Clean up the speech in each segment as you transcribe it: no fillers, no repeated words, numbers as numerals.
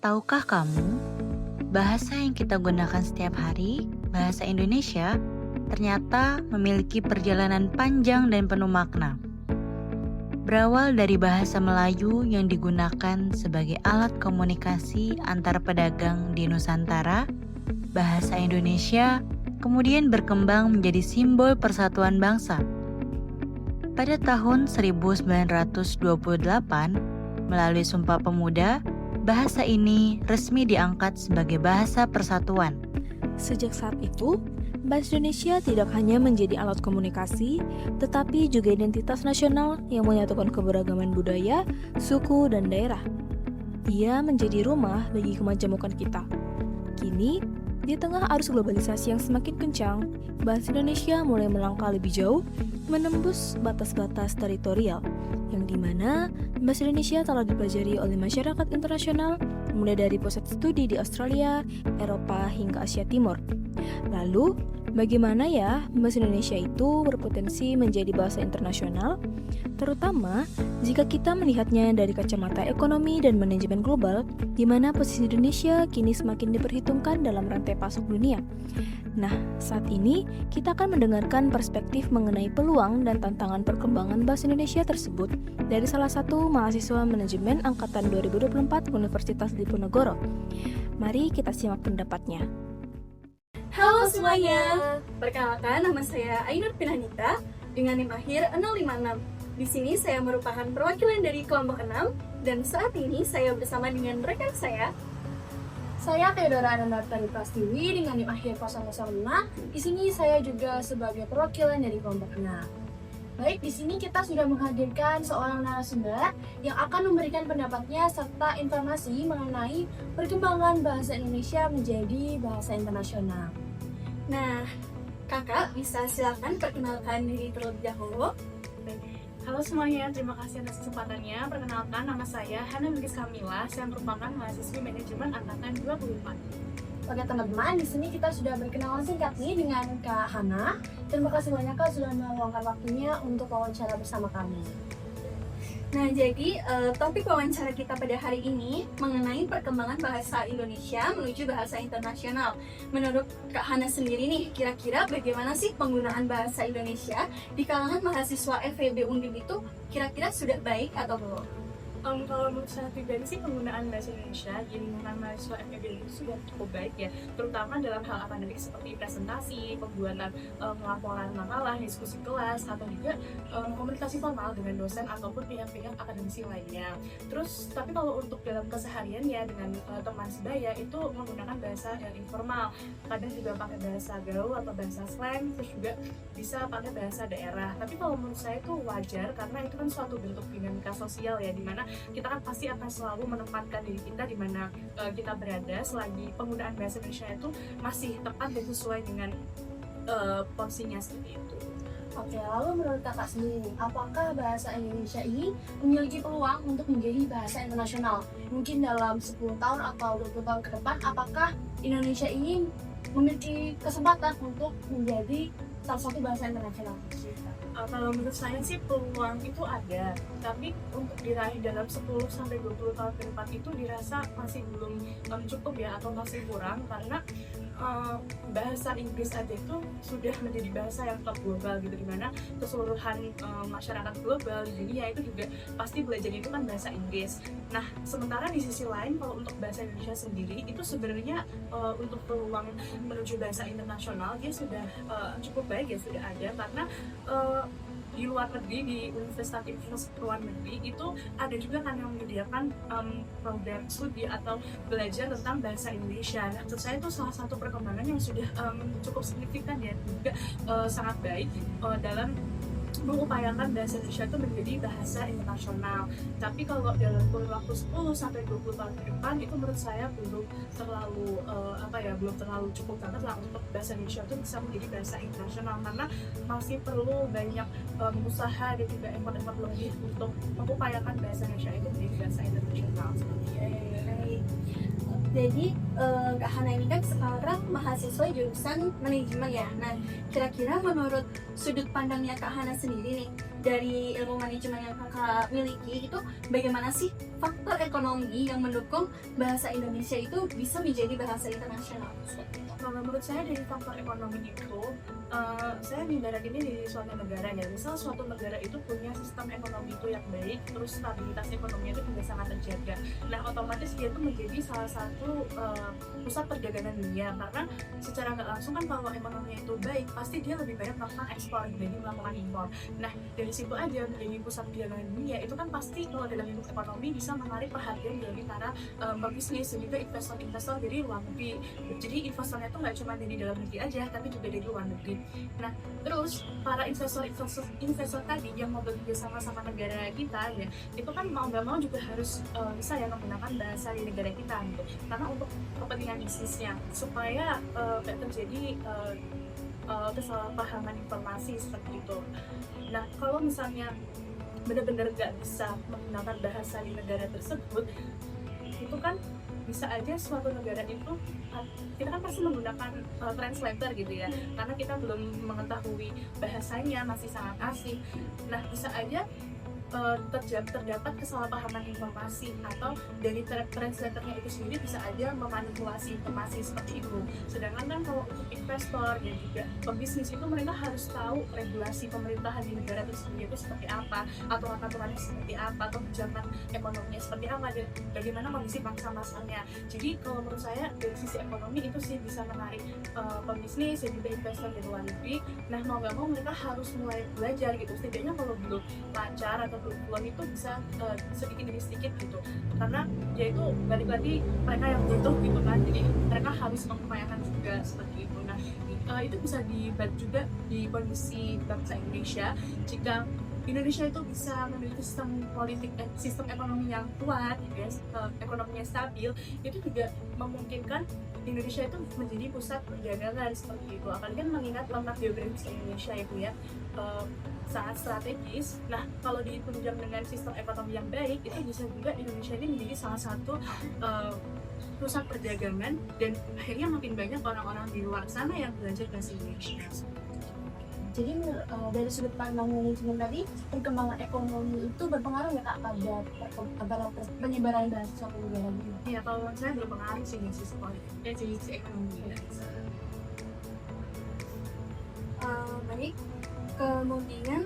Tahukah kamu, bahasa yang kita gunakan setiap hari, bahasa Indonesia, ternyata memiliki perjalanan panjang dan penuh makna. Berawal dari bahasa Melayu yang digunakan sebagai alat komunikasi antar pedagang di Nusantara, bahasa Indonesia kemudian berkembang menjadi simbol persatuan bangsa. Pada tahun 1928, melalui Sumpah Pemuda, bahasa ini resmi diangkat sebagai bahasa persatuan. Sejak saat itu, bahasa Indonesia tidak hanya menjadi alat komunikasi, tetapi juga identitas nasional yang menyatukan keberagaman budaya, suku, dan daerah. Ia menjadi rumah bagi kemajemukan kita. Kini, di tengah arus globalisasi yang semakin kencang, bahasa Indonesia mulai melangkah lebih jauh, menembus batas-batas teritorial, yang dimana bahasa Indonesia telah dipelajari oleh masyarakat internasional, mulai dari pusat studi di Australia, Eropa, hingga Asia Timur. Lalu, bagaimana ya bahasa Indonesia itu berpotensi menjadi bahasa internasional? Terutama jika kita melihatnya dari kacamata ekonomi dan manajemen global, di mana posisi Indonesia kini semakin diperhitungkan dalam rantai pasok dunia. Nah, saat ini kita akan mendengarkan perspektif mengenai peluang dan tantangan perkembangan bahasa Indonesia tersebut dari salah satu mahasiswa manajemen angkatan 2024 Universitas Diponegoro. Mari kita simak pendapatnya. Halo semuanya, perkenalkan nama saya Ainur Pinanita dengan NIM akhir 056. Di sini saya merupakan perwakilan dari kelompok 6 dan saat ini saya bersama dengan rekan saya. Saya Theodora Anandarta Prastiwi dengan NIM akhir 005. Di sini saya juga sebagai perwakilan dari kelompok 6. Baik, di sini kita sudah menghadirkan seorang narasumber yang akan memberikan pendapatnya serta informasi mengenai perkembangan bahasa Indonesia menjadi bahasa internasional. Nah, kakak bisa silakan perkenalkan diri terlebih dahulu. Halo semuanya, terima kasih atas kesempatannya. Perkenalkan, nama saya Hana Bilqis Kamila. Saya merupakan mahasiswi manajemen angkatan 24. Oke teman-teman, di sini kita sudah berkenalan singkat nih dengan Kak Hana. Terima kasih banyak Kak sudah meluangkan waktunya untuk wawancara bersama kami. Nah, jadi topik wawancara kita pada hari ini mengenai perkembangan bahasa Indonesia menuju bahasa internasional. Menurut Kak Hana sendiri nih, kira-kira bagaimana sih penggunaan bahasa Indonesia di kalangan mahasiswa FEB Undip itu kira-kira sudah baik atau belum? Kalau menurut saya pribadi sih penggunaan bahasa Indonesia di lingkungan mahasiswa FEB itu sudah cukup baik ya, terutama dalam hal akademik seperti presentasi, pembuatan laporan makalah, diskusi kelas, atau juga komunikasi formal dengan dosen ataupun pihak-pihak akademisi lainnya. Terus, tapi kalau untuk dalam keseharian ya dengan teman sebaya itu menggunakan bahasa yang informal, kadang juga pakai bahasa gaul atau bahasa slang, terus juga bisa pakai bahasa daerah. Tapi kalau menurut saya itu wajar karena itu kan suatu bentuk dinamika sosial ya, dimana kita kan pasti akan selalu menempatkan diri kita di mana kita berada selagi penggunaan bahasa Indonesia itu masih tepat dan sesuai dengan porsinya seperti itu. Oke, lalu menurut kakak sendiri nih, apakah bahasa Indonesia ini memiliki peluang untuk menjadi bahasa internasional? Mungkin dalam 10 tahun atau 20 tahun ke depan, apakah Indonesia ini memiliki kesempatan untuk menjadi salah satu bahasa internasional? Kalau menurut saya sih peluang itu ada, tapi untuk diraih dalam 10-20 tahun ke depan itu dirasa masih belum cukup ya, atau masih kurang karena bahasa Inggris aja itu sudah menjadi bahasa yang top global gitu, dimana keseluruhan masyarakat global di dunia itu juga pasti belajar itu kan bahasa Inggris. Nah, sementara di sisi lain kalau untuk bahasa Indonesia sendiri itu sebenarnya untuk peluang menuju bahasa internasional dia sudah cukup baik ya, sudah ada karena di luar negeri, di universitas luar negeri itu ada juga kan yang menyediakan program studi atau belajar tentang bahasa Indonesia. Nah, menurut saya itu salah satu perkembangan yang sudah cukup signifikan ya, juga sangat baik dalam mengupayakan bahasa Indonesia itu menjadi bahasa internasional. Tapi kalau dalam kurun waktu 10-20 tahun ke depan itu menurut saya belum terlalu belum terlalu cukup banget lah untuk bahasa Indonesia itu bisa menjadi bahasa internasional, karena masih perlu banyak usaha dan juga effort lebih untuk mengupayakan bahasa Indonesia itu menjadi bahasa internasional seperti itu. Jadi Kak Hana ini kan sekarang mahasiswa jurusan manajemen ya. Nah, kira-kira menurut sudut pandangnya Kak Hana sendiri nih, dari ilmu manajemen yang kakak miliki itu, bagaimana sih faktor ekonomi yang mendukung bahasa Indonesia itu bisa menjadi bahasa internasional? Kalau menurut saya dari faktor ekonomi itu, saya ini di suatu negara ya. Misal suatu negara itu punya sistem ekonomi itu yang baik, terus stabilitas ekonomi itu juga sangat terjaga. Nah, otomatis dia itu menjadi salah satu pusat perdagangan dunia, karena secara nggak langsung kan kalau ekonominya itu baik, pasti dia lebih banyak melakukan ekspor dibanding melakukan impor. Nah, dari situ aja menjadi pusat perdagangan dunia itu kan pasti kalau dalam hidup ekonomi bisa menarik perhatian dari para pebisnis dan juga investor-investor dari luar negeri. Jadi investornya itu nggak cuma dari dalam negeri aja, tapi juga dari luar negeri. Nah, terus para investor tadi yang mau bekerja sama negara kita ya, itu kan mau nggak mau juga harus bisa ya menggunakan bahasa di negara kita gitu. Karena untuk kepentingan bisnisnya supaya nggak terjadi kesalahpahaman informasi seperti itu. Nah, kalau misalnya benar-benar nggak bisa menggunakan bahasa di negara tersebut, itu kan bisa aja suatu negara itu kita kan pasti menggunakan translator gitu ya, karena kita belum mengetahui bahasanya, masih sangat asing. Nah, bisa aja terdapat kesalahpahaman informasi, atau dari translatornya itu sendiri bisa aja memanipulasi informasi seperti itu. Sedangkan kan kalau untuk investor dan juga pebisnis itu mereka harus tahu regulasi pemerintahan di negara tersebut itu seperti apa, atau aturannya seperti apa, atau kebijakan ekonominya seperti apa, dan bagaimana kondisi bangsa-bangsanya. Jadi kalau menurut saya dari sisi ekonomi itu sih bisa menarik pebisnis dan juga investor dari luar negeri. Nah, mau nggak mau mereka harus mulai belajar gitu, setidaknya kalau belum lancar atau belum itu bisa sedikit demi sedikit gitu, karena ya itu balik lagi mereka yang butuh gitu kan, jadi mereka harus mengupayakan juga seperti itu. Nah, itu bisa dibantu juga di kondisi bangsa Indonesia. Jika Indonesia itu bisa memiliki sistem politik dan sistem ekonomi yang kuat, gitu ya, ekonominya stabil, itu juga memungkinkan Indonesia itu menjadi pusat perdagangan seperti itu. Apalagi kan mengingat letak geografis Indonesia itu ya sangat strategis. Nah, kalau ditunjang dengan sistem ekonomi yang baik, itu bisa juga Indonesia ini menjadi salah satu pusat perdagangan, dan akhirnya makin banyak orang-orang di luar sana yang belajar bahasa Indonesia. Jadi dari sudut pandang manajemen tadi, perkembangan ekonomi itu berpengaruh ya Kak pada penyebaran bahasa suatu negara gitu? Iya, kalau saya berpengaruh sih di sisi politik dan di sisi ekonomi. Baik, kemudian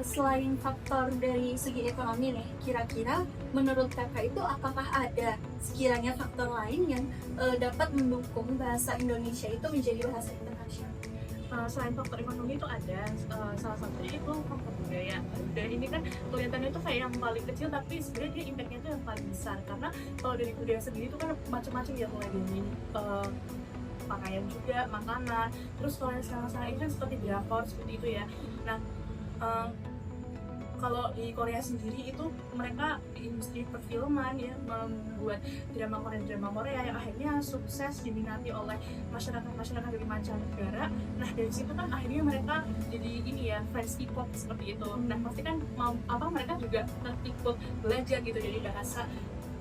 selain faktor dari segi ekonomi nih, kira-kira menurut kakak itu apakah ada sekiranya faktor lain yang dapat mendukung bahasa Indonesia itu menjadi bahasa internasional? Selain faktor ekonomi itu ada, salah satunya itu faktor budaya. Dan ini kan kelihatannya itu kayak yang paling kecil, tapi sebenarnya dia impactnya itu yang paling besar. Karena kalau dari budaya sendiri itu kan macam-macam ya, mulai dari pakaian juga, makanan. Terus kalau yang sekarang ini kan seperti drakor seperti itu ya. Nah, kalau di Korea sendiri itu mereka di industri perfilman ya membuat drama Korea yang akhirnya sukses diminati oleh masyarakat dari mancanegara. Nah, dari situ kan akhirnya mereka jadi ini ya, fans K-pop seperti itu. Nah, pasti kan mereka juga ikut belajar gitu dari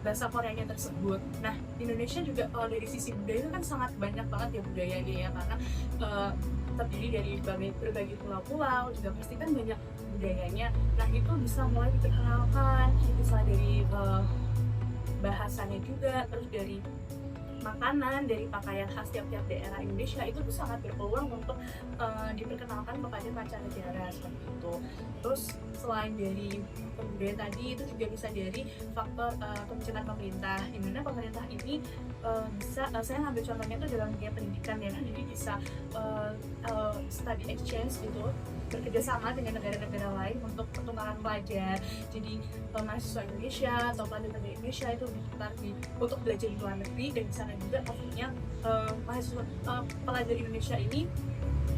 bahasa Koreanya tersebut. Nah, Indonesia juga kalau dari sisi budaya itu kan sangat banyak banget ya budayanya ya, karena terdiri dari berbagai pulau-pulau, juga pasti kan banyak budayanya. Nah, itu bisa mulai diperkenalkan, bisa dari bahasanya juga, terus dari makanan, dari pakaian khas tiap-tiap daerah Indonesia, itu tuh sangat berpeluang untuk diperkenalkan kepada mancanegara seperti itu. Terus selain dari budaya tadi, itu juga bisa dari faktor kebijakan pemerintah, di mana pemerintah ini bisa, saya ambil contohnya itu dalam dunia pendidikan ya, jadi bisa study exchange gitu, bekerjasama dengan negara-negara lain untuk pertukaran pelajar. Jadi mahasiswa Indonesia atau pelajar Indonesia itu ditukar untuk belajar di luar negeri, dan di sana juga pastinya mahasiswa pelajar Indonesia ini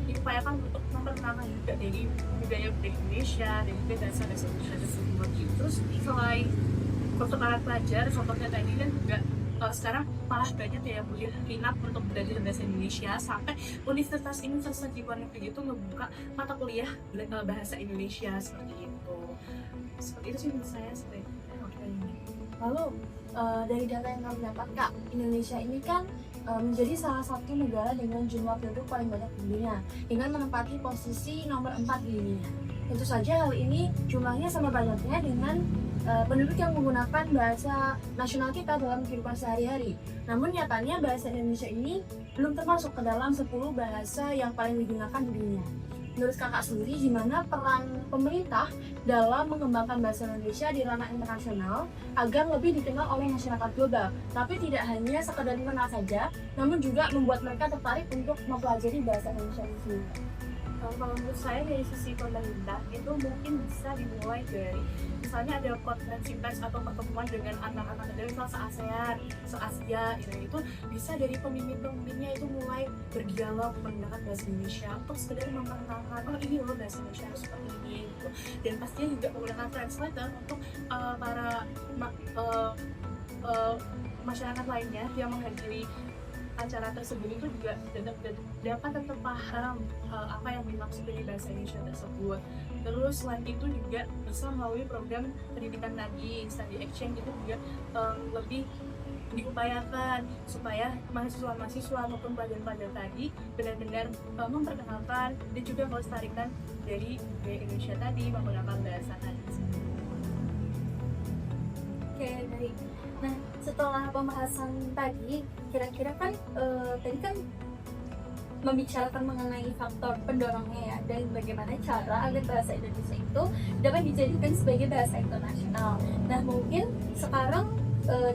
diupayakan untuk memperkenalkan juga dari budaya Indonesia dan juga dasar-dasar budaya tersebut. Terus selain pertukaran pelajar, contohnya tadi kan juga sekarang malah banyak ya minat untuk belajar bahasa Indonesia, sampai universitas di luar negeri itu membuka mata kuliah bahasa Indonesia seperti itu. Seperti itu sih menurut saya seperti ini. Lalu dari data yang kami dapat Kak, Indonesia ini kan menjadi salah satu negara dengan jumlah penduduk paling banyak di dunia dengan menempati posisi nomor 4 di dunia. Tentu saja hal ini jumlahnya sama banyaknya dengan penduduk yang menggunakan bahasa nasional kita dalam kehidupan sehari-hari. Namun nyatanya bahasa Indonesia ini belum termasuk ke dalam 10 bahasa yang paling digunakan di dunia. Menurut kakak sendiri, gimana peran pemerintah dalam mengembangkan bahasa Indonesia di ranah internasional agar lebih dikenal oleh masyarakat global, tapi tidak hanya sekedar dikenal saja, namun juga membuat mereka tertarik untuk mempelajari bahasa Indonesia ini sendiri. Kalau menurut saya dari sisi pemerintah itu mungkin bisa dimulai dari misalnya ada konferensi pers atau pertemuan dengan anak-anak dari se-ASEAN, se-Asia, itu bisa dari pemimpin-pemimpinnya itu mulai berdialog menggunakan bahasa Indonesia untuk sekedar memperkenalkan oh ini loh bahasa Indonesia harus seperti ini gitu. Dan pastinya juga menggunakan translator untuk para masyarakat lainnya yang menghadiri acara tersebut itu juga dapat tetap paham apa yang dimaksud dari bahasa Indonesia tersebut. Terus selain itu juga bisa melalui program pendidikan tadi, study exchange itu juga lebih diupayakan supaya mahasiswa-mahasiswa maupun pelajar-pelajar tadi benar-benar memperkenalkan dan juga melestarikan dari budaya Indonesia tadi menggunakan bahasa tadi. Oke, baik. Nah, setelah pembahasan tadi, kira-kira kan tadi kan membicarakan mengenai faktor pendorongnya ya, dan bagaimana cara agar bahasa Indonesia itu dapat dijadikan sebagai bahasa internasional. Nah, mungkin sekarang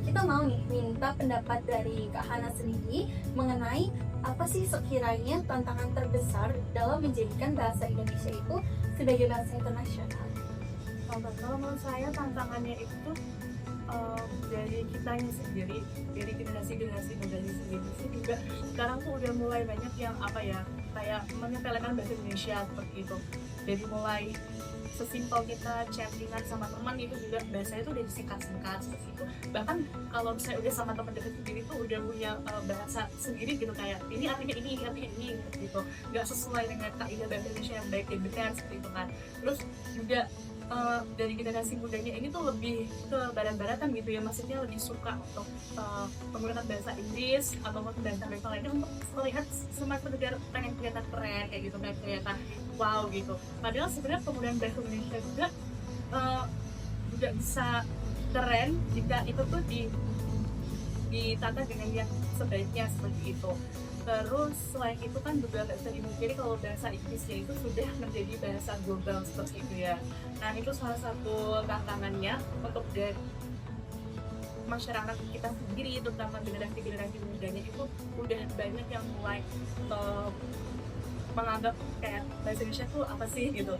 kita mau nih minta pendapat dari Kak Hana sendiri mengenai apa sih sekiranya tantangan terbesar dalam menjadikan bahasa Indonesia itu sebagai bahasa internasional. Kalau menurut saya tantangannya itu dari kitanya sendiri, dari generasi-generasi muda sendiri sih juga sekarang tuh udah mulai banyak yang kayak menyepelekan bahasa Indonesia seperti itu. Jadi mulai sesimpel kita chattingan sama teman itu juga bahasanya tuh udah disingkat-singkat seperti itu. Bahkan kalau misalnya udah sama teman dekat sendiri tuh udah punya bahasa sendiri gitu, kayak ini artinya ini gitu, nggak sesuai dengan kaidah bahasa Indonesia yang baik dan benar seperti itu kan. Terus juga dari generasi mudanya ini tuh lebih ke barat-baratan gitu ya, maksudnya lebih suka untuk menggunakan bahasa Inggris ataupun bahasa lainnya untuk melihat semacam negara pengen kelihatan keren kayak gitu, pengen kelihatan wow gitu. Padahal sebenarnya penggunaan bahasa Indonesia juga bisa keren jika itu tuh ditata dengan yang sebaiknya seperti itu. Terus selain itu kan juga nggak bisa dimungkiri kalau bahasa Inggrisnya itu sudah menjadi bahasa global seperti itu ya. Nah itu salah satu tantangannya untuk dari masyarakat kita sendiri, terutama generasi mudanya itu udah banyak yang mulai menganggap kayak bahasa Indonesia tuh apa sih gitu,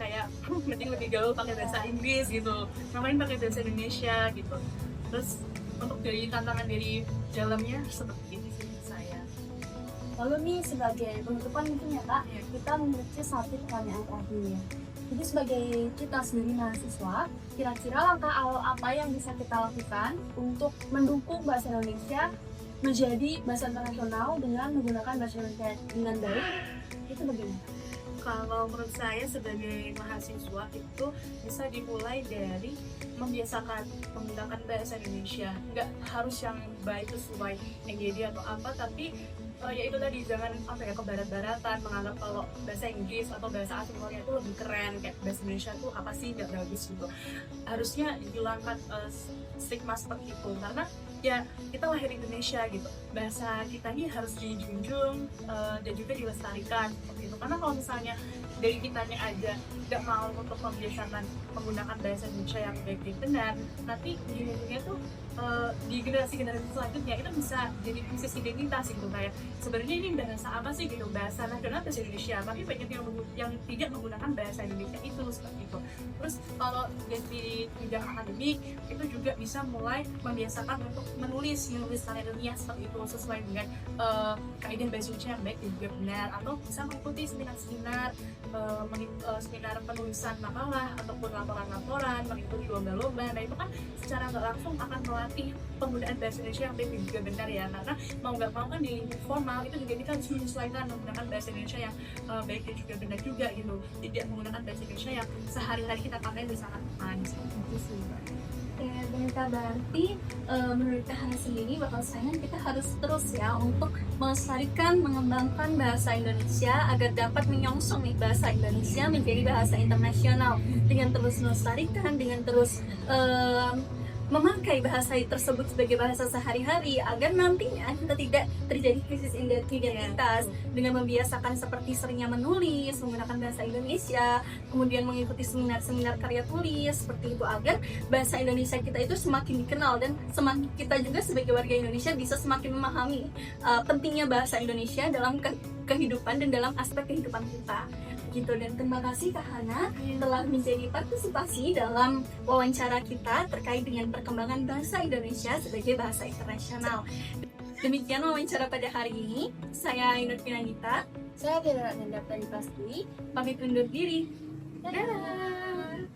kayak mending lebih gaul pakai bahasa Inggris gitu, ngapain pakai bahasa Indonesia gitu. Terus untuk dari tantangan dari dalamnya seperti ini sih saya. Lalu nih sebagai penutupan mungkin ya Kak, kita memiliki satu pertanyaan terakhir. Jadi sebagai kita sendiri mahasiswa, kira-kira langkah awal apa yang bisa kita lakukan untuk mendukung bahasa Indonesia menjadi bahasa internasional dengan menggunakan bahasa Indonesia dengan baik? Itu bagaimana? Kalau menurut saya sebagai mahasiswa itu bisa dimulai dari membiasakan menggunakan bahasa Indonesia. Nggak harus yang baik sesuai NGD atau apa, tapi ya itu tadi, jangan ke barat-baratan menganggap kalau bahasa Inggris atau bahasa asing luar itu lebih keren, kayak bahasa Indonesia tuh apa sih, nggak bagus gitu. Harusnya dihilangkan stigma seperti itu, karena ya kita lahir di Indonesia gitu, bahasa kita ini harus dijunjung dan juga dilestarikan seperti itu. Karena kalau misalnya dari kitanya aja nggak mau untuk membiasakan menggunakan bahasa Indonesia yang baik dan benar, nanti ujung-ujungnya tuh di generasi-generasi selanjutnya itu bisa jadi krisis identitas gitu, kayak sebenarnya ini bahasa apa sih gitu, bahasa nasional bahasa Indonesia, tapi banyak yang tidak menggunakan bahasa Indonesia itu seperti itu. Terus kalau dari bidang akademik itu juga bisa mulai membiasakan untuk menulis secara ilmiah seperti itu, sesuai dengan kaidah bahasa Indonesia yang baik dan juga benar, atau bisa mengikuti seminar penulisan makalah ataupun laporan-laporan, mengikuti lomba-lomba. Nah itu kan secara nggak langsung akan melatih penggunaan bahasa Indonesia yang baik dan juga benar ya, karena mau nggak mau kan di formal itu juga kita harus menyesuaikan menggunakan bahasa Indonesia yang baik dan juga benar juga gitu, tidak menggunakan bahasa Indonesia yang sehari-hari kita pakai di saat makan. Itu sih. Banyak Baik, berarti menurut Kak Hana sendiri bahwasanya kita harus terus ya untuk melestarikan, mengembangkan bahasa Indonesia agar dapat menyongsong nih bahasa Indonesia menjadi bahasa internasional dengan terus melestarikan, dengan terus memakai bahasa tersebut sebagai bahasa sehari-hari agar nantinya kita tidak terjadi krisis identitas dengan membiasakan seperti seringnya menulis menggunakan bahasa Indonesia, kemudian mengikuti seminar-seminar karya tulis seperti itu agar bahasa Indonesia kita itu semakin dikenal dan semakin kita juga sebagai warga Indonesia bisa semakin memahami pentingnya bahasa Indonesia dalam kehidupan dan dalam aspek kehidupan kita. Gitu, dan terima kasih Kak Hana telah menjadi partisipasi dalam wawancara kita terkait dengan perkembangan bahasa Indonesia sebagai bahasa internasional. Demikian wawancara pada hari ini. Saya Ainur Pinanita. Saya Theodora Ananda Pratibasti. Pamit undur diri. Dadah.